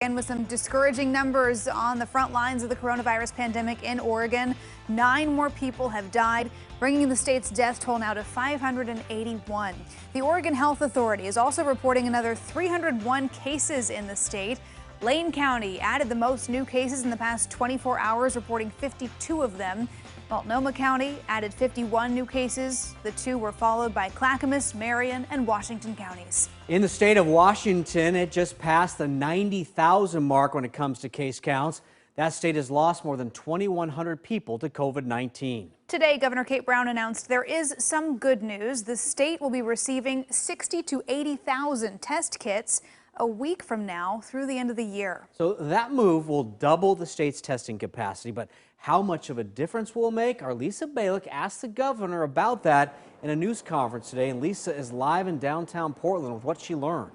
And with some discouraging numbers on the front lines of the coronavirus pandemic in Oregon, 9 more people have died, bringing the state's death toll now to 581. The Oregon Health Authority is also reporting another 301 cases in the state. Lane County added the most new cases in the past 24 hours, reporting 52 of them. Multnomah County added 51 new cases. The two were followed by Clackamas, Marion, and Washington counties. In the state of Washington, it just passed the 90,000 mark when it comes to case counts. That state has lost more than 2,100 people to COVID-19. Today, Governor Kate Brown announced there is some good news. The state will be receiving 60 to 80,000 test kits a week from now through the end of the year. So that move will double the state's testing capacity, but how much of a difference will it make? Our Lisa Balick asked the governor about that in a news conference today, and Lisa is live in downtown Portland with what she learned.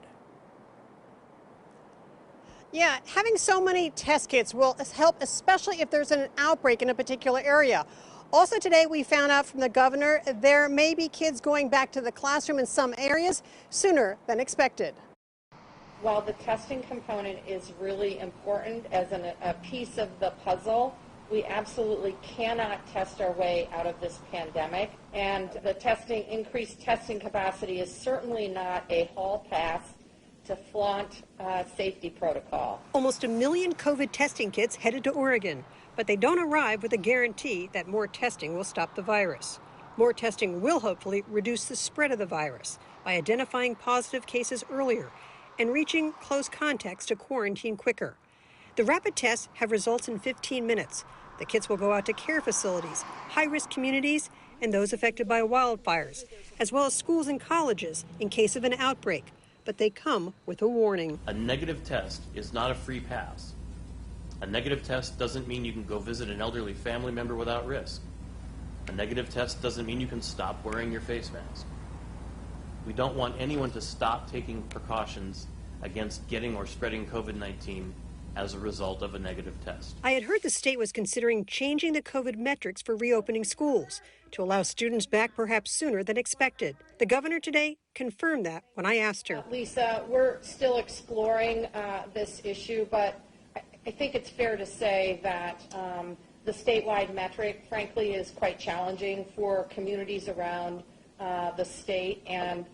Yeah, having so many test kits will help, especially if there's an outbreak in a particular area. Also today, we found out from the governor there may be kids going back to the classroom in some areas sooner than expected. While the testing component is really important as a piece of the puzzle, we absolutely cannot test our way out of this pandemic. And the increased testing capacity is certainly not a hall pass to flaunt safety protocol. Almost 1 million COVID testing kits headed to Oregon, but they don't arrive with a guarantee that more testing will stop the virus. More testing will hopefully reduce the spread of the virus by identifying positive cases earlier and reaching close contacts to quarantine quicker. The rapid tests have results in 15 minutes. The kits will go out to care facilities, high-risk communities, and those affected by wildfires, as well as schools and colleges in case of an outbreak. But they come with a warning. A negative test is not a free pass. A negative test doesn't mean you can go visit an elderly family member without risk. A negative test doesn't mean you can stop wearing your face mask. We don't want anyone to stop taking precautions against getting or spreading COVID-19 as a result of a negative test. I had heard the state was considering changing the COVID metrics for reopening schools to allow students back perhaps sooner than expected. The governor today confirmed that when I asked her. Lisa, we're still exploring this issue, but I think it's fair to say that the statewide metric, frankly, is quite challenging for communities around the state. And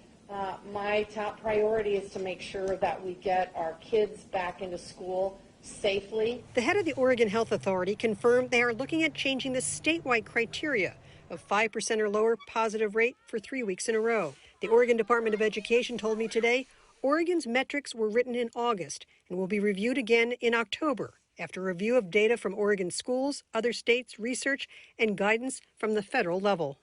my top priority is to make sure that we get our kids back into school safely. The head of the Oregon Health Authority confirmed they are looking at changing the statewide criteria of 5% or lower positive rate for 3 weeks in a row. The Oregon Department of Education told me today Oregon's metrics were written in August and will be reviewed again in October after review of data from Oregon schools, other states, research, and guidance from the federal level.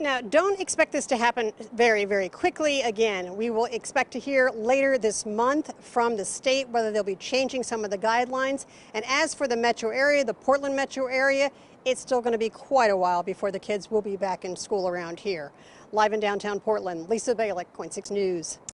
Now, don't expect this to happen very, very quickly. Again, we will expect to hear later this month from the state whether they'll be changing some of the guidelines. And as for the metro area, the Portland metro area, it's still going to be quite a while before the kids will be back in school around here. Live in downtown Portland, Lisa Balick, KOIN 6 News.